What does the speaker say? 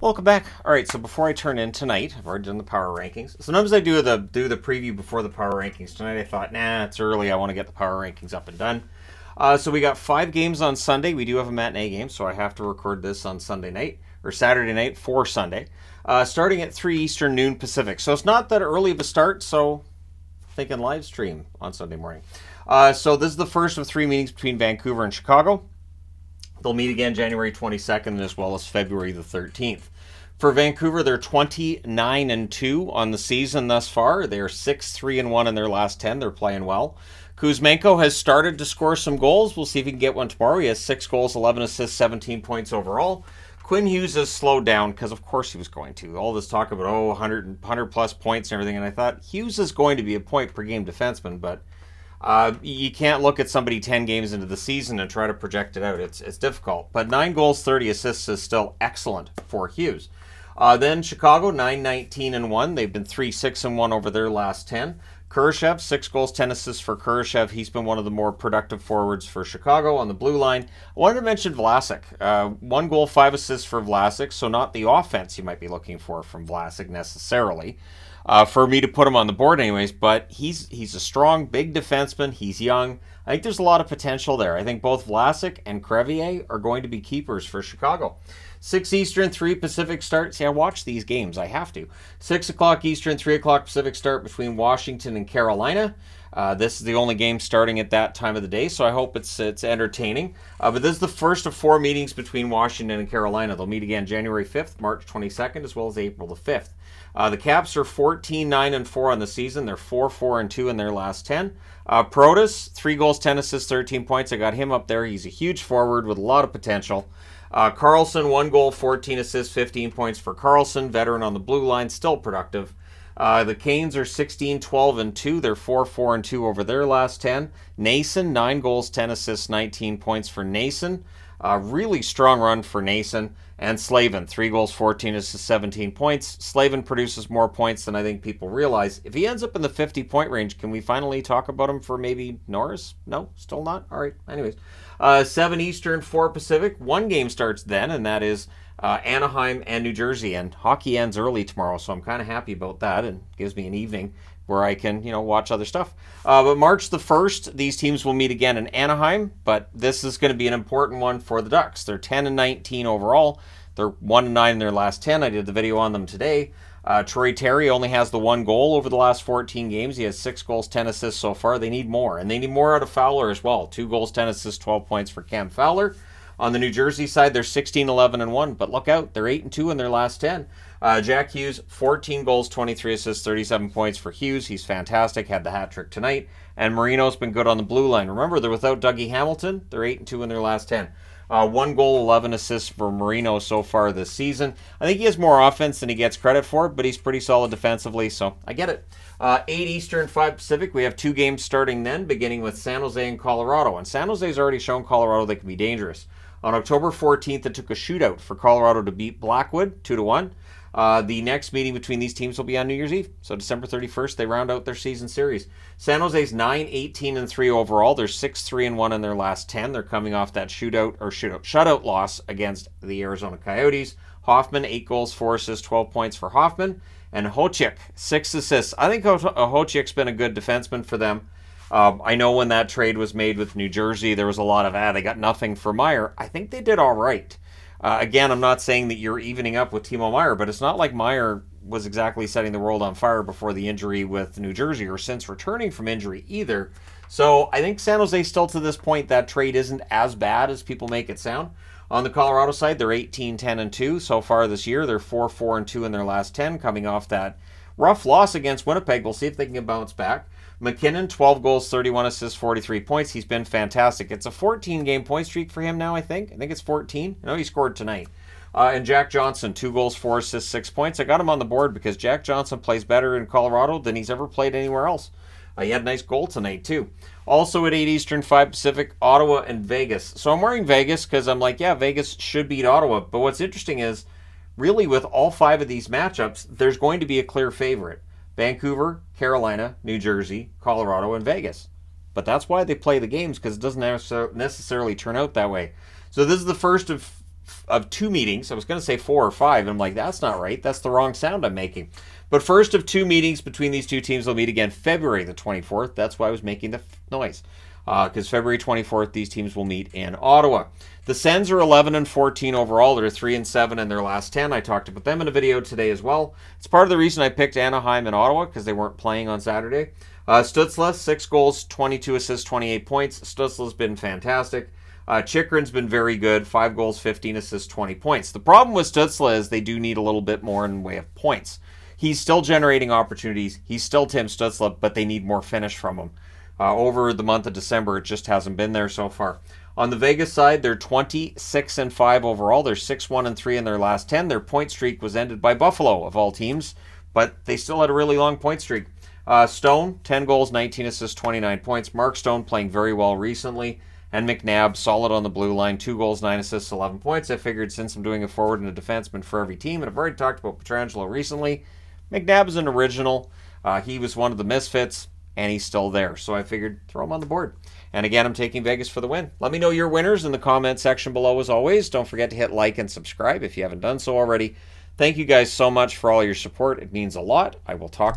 Welcome back. All right, so before I turn in tonight, I've already done the power rankings. Sometimes I do the preview before the power rankings. Tonight I thought, nah, it's early. I want to get the power rankings up and done. So we got 5 games on Sunday. We do have a matinee game, so I have to record this on Sunday night, or Saturday night for Sunday, starting at 3 Eastern, noon Pacific. So it's not that early of a start, so thinking live stream on Sunday morning. So this is the first of 3 meetings between Vancouver and Chicago. They'll meet again January 22nd as well as February the 13th. For Vancouver, they're 29-2 on the season thus far. They're 6-3-1 in their last 10. They're playing well. Kuzmenko has started to score some goals. We'll see if he can get one tomorrow. He has 6 goals, 11 assists, 17 points overall. Quinn Hughes has slowed down because, of course, he was going to. All this talk about, 100 plus points and everything, and I thought Hughes is going to be a point per game defenseman, but you can't look at somebody 10 games into the season and try to project it out. It's difficult. But 9 goals, 30 assists is still excellent for Hughes. Then Chicago, 9-19-1. They've been 3-6-1 over their last 10. Kurashev, 6 goals, 10 assists for Kurashev. He's been one of the more productive forwards for Chicago on the blue line. I wanted to mention Vlasic. 1 goal, 5 assists for Vlasic, so not the offense you might be looking for from Vlasic necessarily. For me to put him on the board anyways, but he's a strong, big defenseman. He's young. I think there's a lot of potential there. I think both Vlasic and Crevier are going to be keepers for Chicago. 6 Eastern, 3 Pacific start. See, I watch these games. I have to. 6 o'clock Eastern, 3 o'clock Pacific start between Washington and Carolina. This is the only game starting at that time of the day, so I hope it's entertaining. But this is the first of 4 meetings between Washington and Carolina. They'll meet again January 5th, March 22nd, as well as April the 5th. The Caps are 14-9-4 on the season. They're 4-4-2 in their last 10. Protas, 3 goals, 10 assists, 13 points. I got him up there. He's a huge forward with a lot of potential. Carlson, 1 goal, 14 assists, 15 points for Carlson. Veteran on the blue line, still productive. The Canes are 16-12-2. They're 4-4-2 over their last 10. Nason, 9 goals, 10 assists, 19 points for Nason. Really strong run for Nason. And Slavin, 3 goals, 14 assists, 17 points. Slavin produces more points than I think people realize. If he ends up in the 50-point range, can we finally talk about him for maybe Norris? No? Still not? All right. Anyways. 7 Eastern, 4 Pacific. 1 game starts then, and that is Anaheim and New Jersey. And hockey ends early tomorrow, so I'm kind of happy about that. And gives me an evening where I can, watch other stuff. But March the 1st, these teams will meet again in Anaheim, but this is going to be an important one for the Ducks. They're 10-19 overall. They're 1-9 in their last 10. I did the video on them today. Troy Terry only has the 1 goal over the last 14 games. He has 6 goals, 10 assists so far. They need more, and they need more out of Fowler as well. 2 goals, 10 assists, 12 points for Cam Fowler. On the New Jersey side, they're 16-11-1, but look out, they're 8-2 in their last 10. Jack Hughes, 14 goals, 23 assists, 37 points for Hughes. He's fantastic, had the hat trick tonight. And Marino's been good on the blue line. Remember, they're without Dougie Hamilton. They're 8-2 in their last 10. 1 goal, 11 assists for Marino so far this season. I think he has more offense than he gets credit for, but he's pretty solid defensively, so I get it. 8 Eastern, 5 Pacific. We have 2 games starting then, beginning with San Jose and Colorado. And San Jose's already shown Colorado they can be dangerous. On October 14th, it took a shootout for Colorado to beat Blackwood 2-1. The next meeting between these teams will be on New Year's Eve. So December 31st, they round out their season series. San Jose's 9-18-3 overall. They're 6-3-1 in their last 10. They're coming off that shutout loss against the Arizona Coyotes. Hoffman, 8 goals, 4 assists, 12 points for Hoffman. And Hochik, 6 assists. I think Hochik's been a good defenseman for them. I know when that trade was made with New Jersey, there was a lot of, they got nothing for Meyer. I think they did all right. Again, I'm not saying that you're evening up with Timo Meyer, but it's not like Meyer was exactly setting the world on fire before the injury with New Jersey or since returning from injury either. So I think San Jose still to this point, that trade isn't as bad as people make it sound. On the Colorado side, they're 18-10-2 so far this year. They're 4-4-2 in their last 10, coming off that rough loss against Winnipeg. We'll see if they can bounce back. McKinnon, 12 goals, 31 assists, 43 points. He's been fantastic. It's a 14-game point streak for him now, I think. I think it's 14. I know he scored tonight. And Jack Johnson, 2 goals, 4 assists, 6 points. I got him on the board because Jack Johnson plays better in Colorado than he's ever played anywhere else. He had a nice goal tonight, too. Also at 8 Eastern, 5 Pacific, Ottawa and Vegas. So I'm wearing Vegas because I'm like, yeah, Vegas should beat Ottawa. But what's interesting is, really with all 5 of these matchups, there's going to be a clear favorite. Vancouver, Carolina, New Jersey, Colorado, and Vegas. But that's why they play the games, because it doesn't necessarily turn out that way. So this is the first of two meetings. I was going to say 4 or 5. And I'm like, that's not right. That's the wrong sound I'm making. But first of 2 meetings between these two teams will meet again February the 24th. That's why I was making the noise. Because February 24th, these teams will meet in Ottawa. The Sens are 11-14 overall. They're 3-7 in their last 10. I talked about them in a video today as well. It's part of the reason I picked Anaheim and Ottawa, because they weren't playing on Saturday. Stützle, 6 goals, 22 assists, 28 points. Stützle's been fantastic. Chychrun's been very good, 5 goals, 15 assists, 20 points. The problem with Stützle is they do need a little bit more in the way of points. He's still generating opportunities. He's still Tim Stützle, but they need more finish from him. Over the month of December, it just hasn't been there so far. On the Vegas side, they're 26-5 overall. They're 6-1-3 in their last 10. Their point streak was ended by Buffalo, of all teams, but they still had a really long point streak. Stone, 10 goals, 19 assists, 29 points. Mark Stone playing very well recently. And McNabb, solid on the blue line, 2 goals, 9 assists, 11 points. I figured since I'm doing a forward and a defenseman for every team, and I've already talked about Pietrangelo recently, McNabb is an original. He was one of the misfits, and he's still there. So I figured throw him on the board. And again, I'm taking Vegas for the win. Let me know your winners in the comment section below as always. Don't forget to hit like and subscribe if you haven't done so already. Thank you guys so much for all your support. It means a lot. I will talk